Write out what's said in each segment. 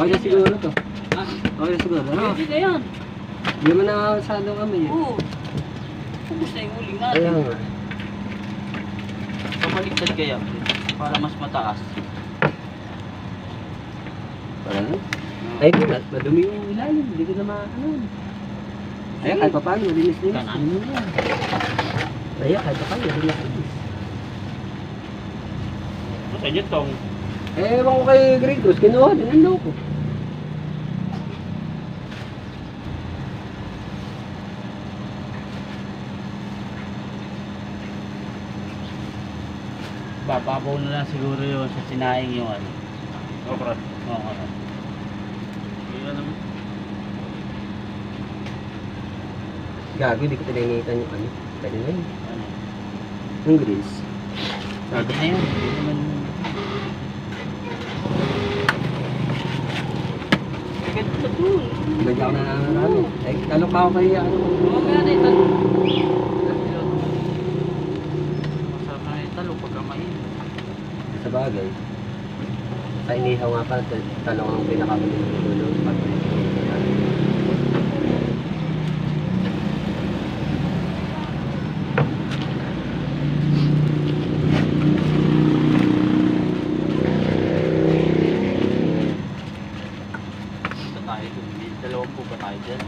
Okay na siguro to. Ha? Okay na siguro. Ano? Pwede na yan. Hindi mo na masyadong kami eh. Oo. Ubus na yung huling Kaya natin. nga. Pabaliktad kaya. Para mas mataas. Parang ay ito na. Madumi yung ilalim. Hindi ko na ano. Ay kahit pa paano. Malinis din. Kanan. Ano na yan? Ay kahit pa paano. Malinis. Sa inyo tong. Eh ewan ko kay Grey Cruz. Kinuha din. Ang loko. Bababaw na lang siguro yun sa sinaing yung ano. Okra. Oo. Kaya naman. Gago. Hindi ko pinangitan yung ano. Pwede na yun. Ano? Yung grease. Pwede na yun. Hindi naman. Ganda doon. Medyo ako na namin. Eh talok pa ako kay ano. Mamaya na italo. Masarap na italo pagka mainit. Sa bagay. Sa inihaw nga pa, talong ang pinakabili ng dulo. Ito tayo dun. May 20 pa tayo dyan.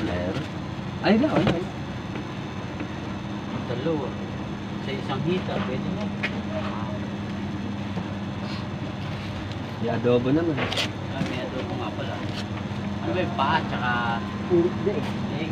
Meron. Ay na, ay. Dalawa. Sa isang hita, pwede na. Di adobo naman. Ah, may adobo nga pala. Ano ba yung paa, tsaka Hindi eh. leg?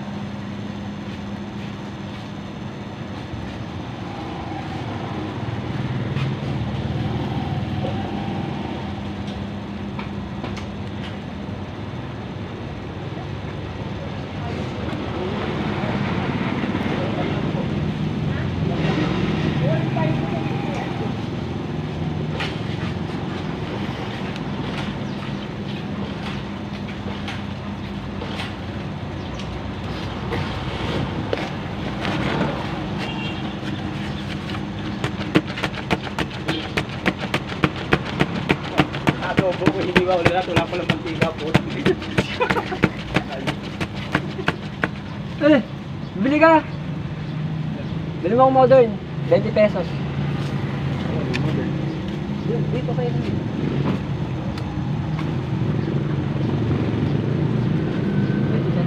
Adobo ko, hindi ba ulit wala pa lang mantika po. Eh, bili ka! Bili mo akong modern. 20 pesos. Dito kayo na.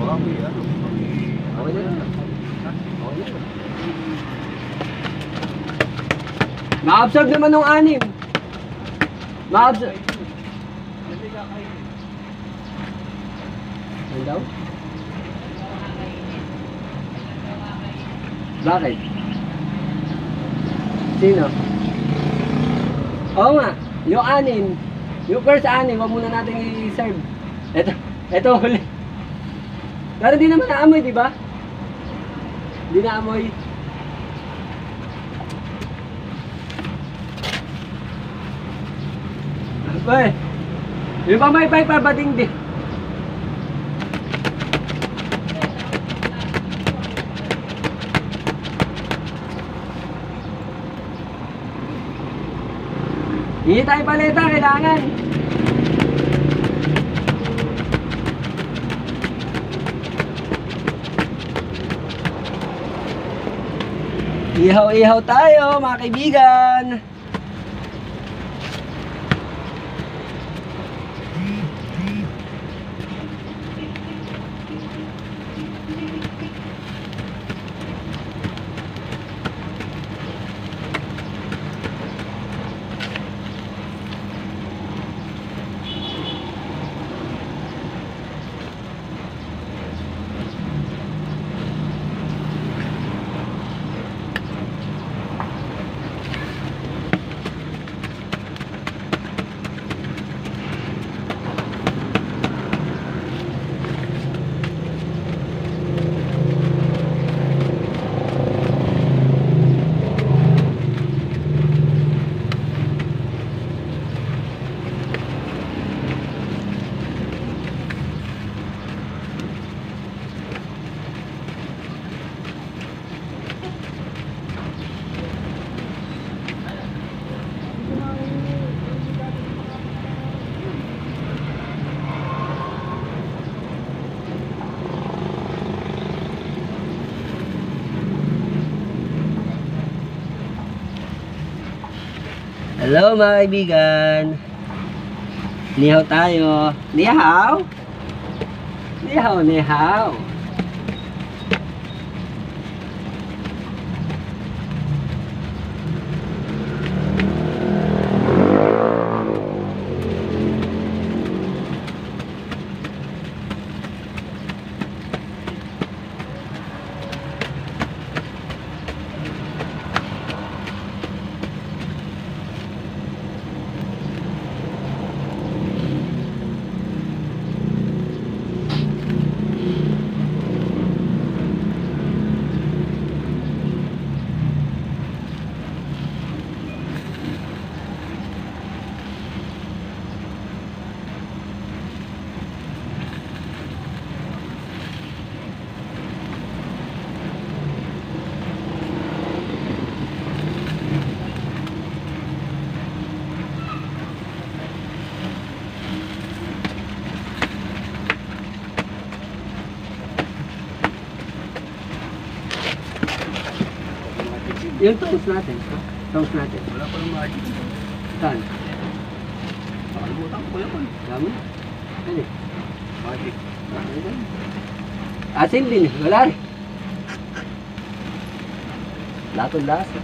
Okay na lang. Okay na lang. Ma-absorb naman ng 6. Ma-absorb. Ano daw? Bakit? Sino? Oo nga, yung 6. Yung first 6, wag muna natin i-serve. Ito huli. Pero di naman naamoy, di ba? Di naamoy. Uy, yung pamaypay pa bating di. Hindi tayo paleta, kailangan. Ihaw-ihaw tayo, mga kaibigan. Hello mga kaibigan. Nihaw tayo. Nihaw? Nihaw, nihaw. Yung toast natin. Ha? Toast natin. Wala pa ng magic. Saan? Nakalimutan ko yan. Dami? Ano eh? Magic. Asin din eh. Wala rin. Latong lasa.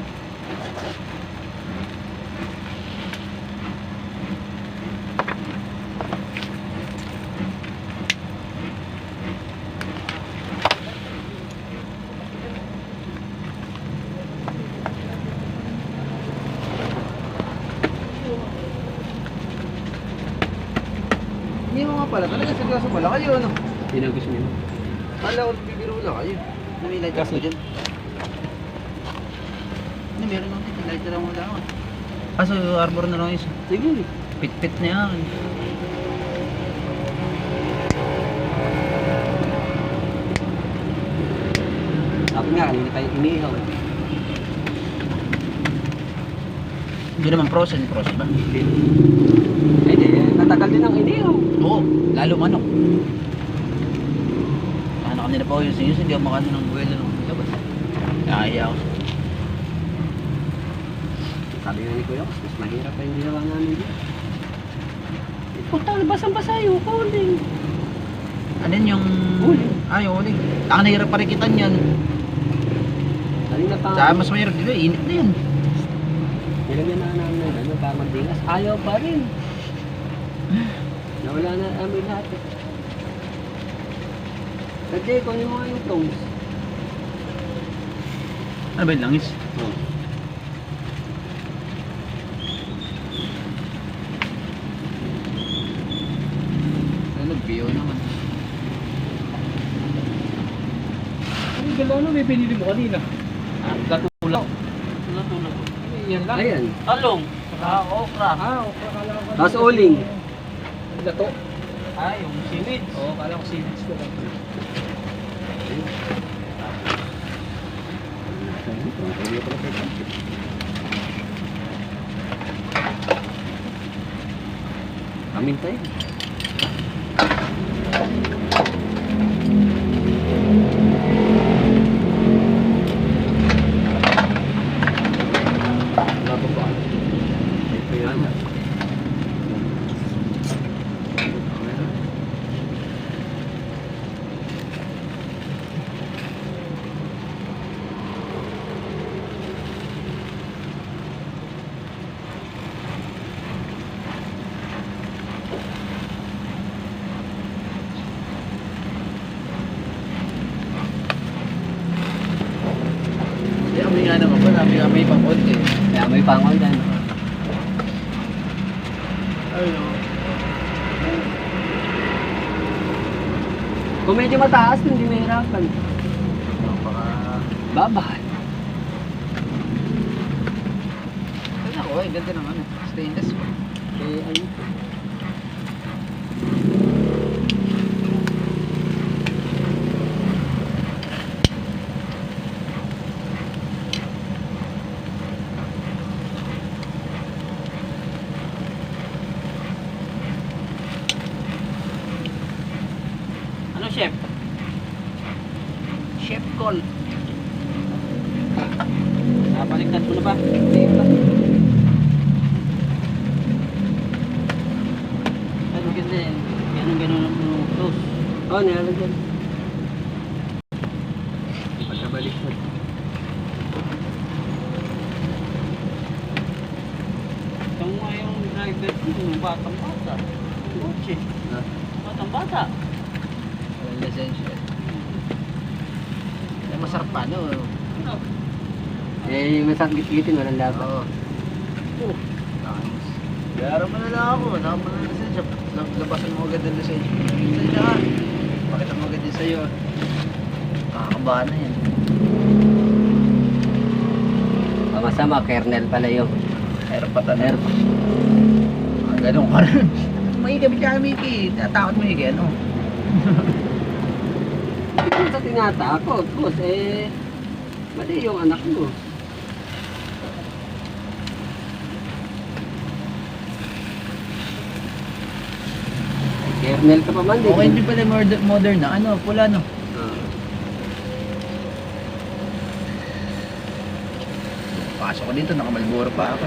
Hindi mo nga pala. Talaga seryoso pala kayo, ano? Sino gusto niyo? Kala ko bibiro lang kayo. May lighter ko dyan. Hindi, meron lang dito. Lighter lang wala ako. Kaso arbor na lang isa. Sige. Pit-pit na yan. Sabi nga, kanina tayo inihaw. Hindi naman frozen ba? Ay di, matagal din ang inihaw. Oo, lalo manok. Ano kanina pa ako yung sinyos, hindi ako makano ng buwelo ng labas. Nakaya ako. Sabi nga ni Kuya, mas mahirap pa yung ginawa namin dito. Puta, basang-basa yung calling. Ano yun yung... Uling. Ay, uling. Ang nahirap pa rin kita niyan. Kanina pa. Sa mas mahirap dito, init na yan. Nilagyan na namin ng ano, para magdilas. Ayaw pa rin. Nawala na amoy lahat eh. Kasi kunin mo nga yung toast. Ano ba yung langis? Oh. Ano, nag-BO naman. Ang galaw na may pinili mo kanina. Katulaw. Natulog. Yan lang. Ayan. Talong. Okra. Okay, kala ko. Tapos uling. Lato. Yung seaweeds. Oo, kala ko seeds ko lang. Kamintay. Wala pa ba? Ito yan. May nga naman ba, may pang-konti. Kaya may pangon dyan. Ayun. Kung medyo mataas, hindi mahirapan. Baka... Babay. Ayun ako, ay ganda naman eh. Stainless ko. Eh, ayun. Ano, chef? Chef call. Napaligtad mo na ba? Hindi pa. nilalagyan. Pagkabalik mo. Ito nga yung driver ko, yung batang-bata. Kotse. Ha? Batang-bata. Walang lisensya. Eh, masarap pa, no? Ano? Eh, yung masakit-gitin, walang laban. Oo. Oh. Ayos. Bayaran mo na lang ako. Nakapal na lisensya. Labasan mo agad ang lisensya. Lisensya ka. Pakita mo agad yun sa'yo. Kakakabahan na yan. Ang masama, kernel pala yung. Air pa tanong. Air. Ganun ka rin. May gabi ka, Mickey. Natakot mo, Mickey. Ano? Ito sa tinatakot, boss, eh, mali yung anak mo. Kernel ka pa man, Okay din pala modern na. Ano? Pula, no? Pasok ko dito. Nakamalboro pa ako.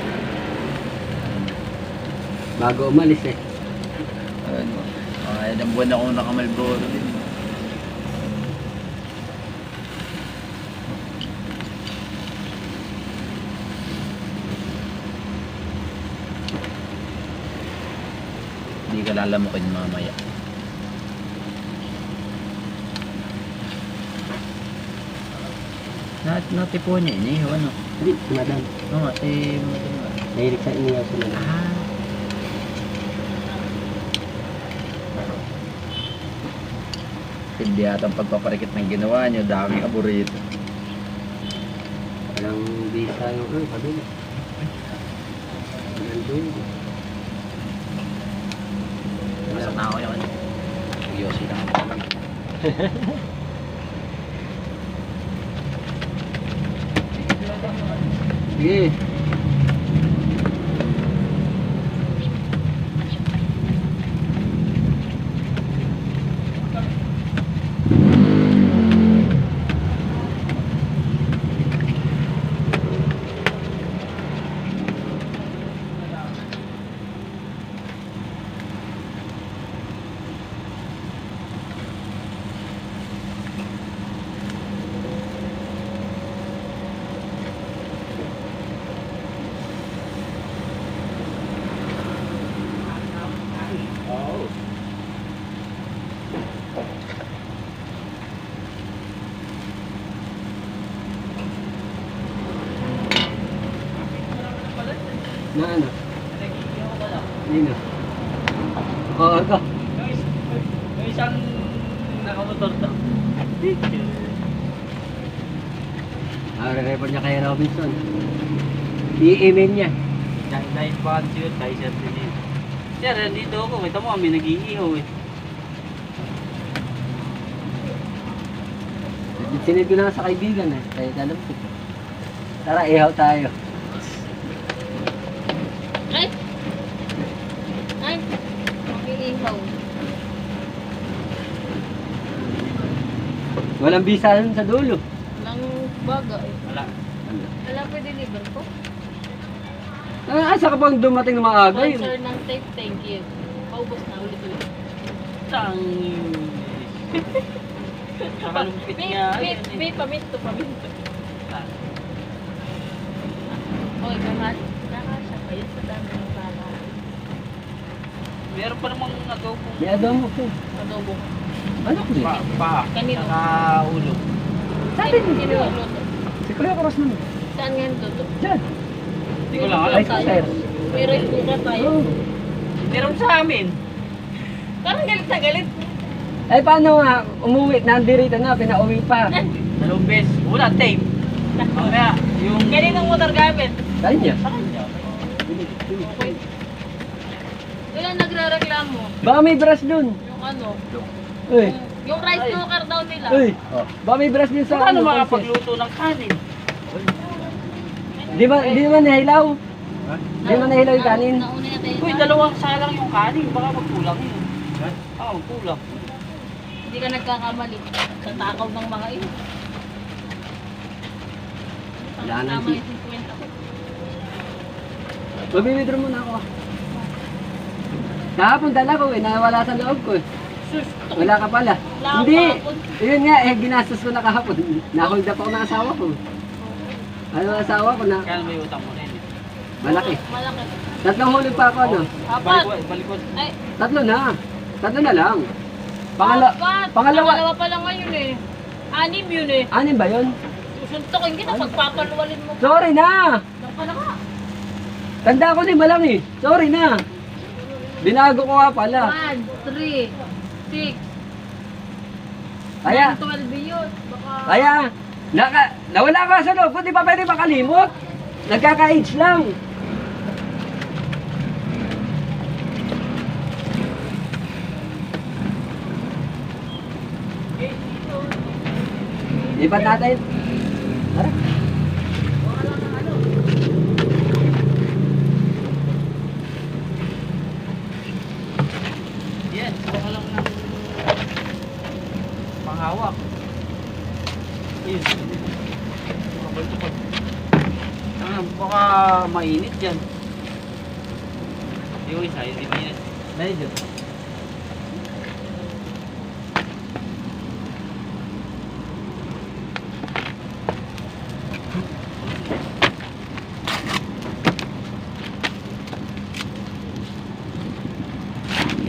Bago umalis eh. Ano? Ilang buwan akong nakamalboro din. Hindi ka lalamukin mamaya. Natipuan niya ini, ano? Hindi, madam. Oo nga, si madam. Nahilig sa inyo sa mga. Ah. Hindi yata ang pagpaparikit ng ginawa niyo, daming aburito. Walang visa yung ano, kabila. Walang doon. Masok na ako yun. Yosi na ako. Sige. Na ano? Nino? Oo, ito. Yung isang nakamotor to. Picture. Re-report niya kay Robinson. I-email niya. Dahil pa siya, dahil siya din eh. Sir, nandito ako. Kita mo kami nag-iihaw eh. Sinid ko na sa kaibigan eh. Kaya alam ko. Tara, ihaw tayo. Ay! Ay! Mag-iihaw. Walang visa dun sa dulo. Walang baga eh. Wala. Wala pa deliver ko. Asa ka bang dumating ng maaga yun? Sponsor ng tape, thank you. Paubos na ulit-ulit. Tang. Nakalumpit niya. May paminto. Oy, kakasya pa yun sa dami ng bala. Meron pa namang adobo. May adobo ko. Adobo. Ano ko yun? Pa. Kanino? Saka ulo. Sabi niyo. Sino nagluto? Si Kuya Cross naman. Saan nga nagluto? Diyan. Hindi ko lang alam. Ay, sir. May rice cooker tayo. Oh. Meron sa amin. Parang galit na galit. Ay, paano nga? Umuwi, nandirito na, pinauwi pa. Dalawang beses. Una, tape. Mamaya, yung... Kaninong motor gamit? Kaya niya. Sa kanya. Okay. Wala nagre-reklamo. Baka may brush dun. Yung ano, Uy. yung rice cooker daw nila. Uy. Oh. Baka may brush dun sa Paano ano, makapagluto ng kanin? Di ba nahilaw? Di ba nahilaw yung kanin? Nauna na tayo. Uy, dalawang salang yung kanin. Baka magkulang yun. Oo, magkulang. Hindi ka nagkakamali. Sa takaw ng mga ino. Wala na Tama si- yung 50 ko. Mag-withdraw muna ako. Kahapon dala ko eh, nawala sa loob ko eh. Sus, Wala ka pala. Wala ka Hindi. kahapon. Yun nga, ginastos ko na kahapon. Nahold up ako ng asawa ko. Ano ang asawa ko na Kaya may utang mo na yun eh. malaki. Malaki. Tatlong huli pa ako, no? Apat. Balikod. Ay, Tatlo na. Tatlo na lang. apat. Pangalawa. Pangalawa pa lang ngayon eh. Anim yun eh. Anin ba yun? Susuntokin kita, pagpapaluwalin mo. Sorry na. Diyan ka na nga. Tanda ko 5 lang eh. Sorry na. Binago ko nga pala. 1, 3, 6, Kaya, 12 yun. Baka... kaya, nawala ka sa loob ko. Di ba pwede makalimot? Nagkaka-age lang. Lipat natin. Tara. Yan, baka lang ng panghawak. Yun. Kapal-kapal. Baka mainit yan. Yung isa, hindi mainit. Medyo.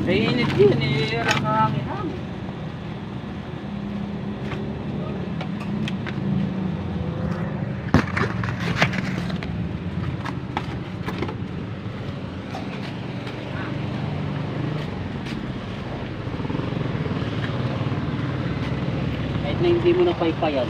May init yun eh, nakakangin. Kahit na hindi mo na paypayan,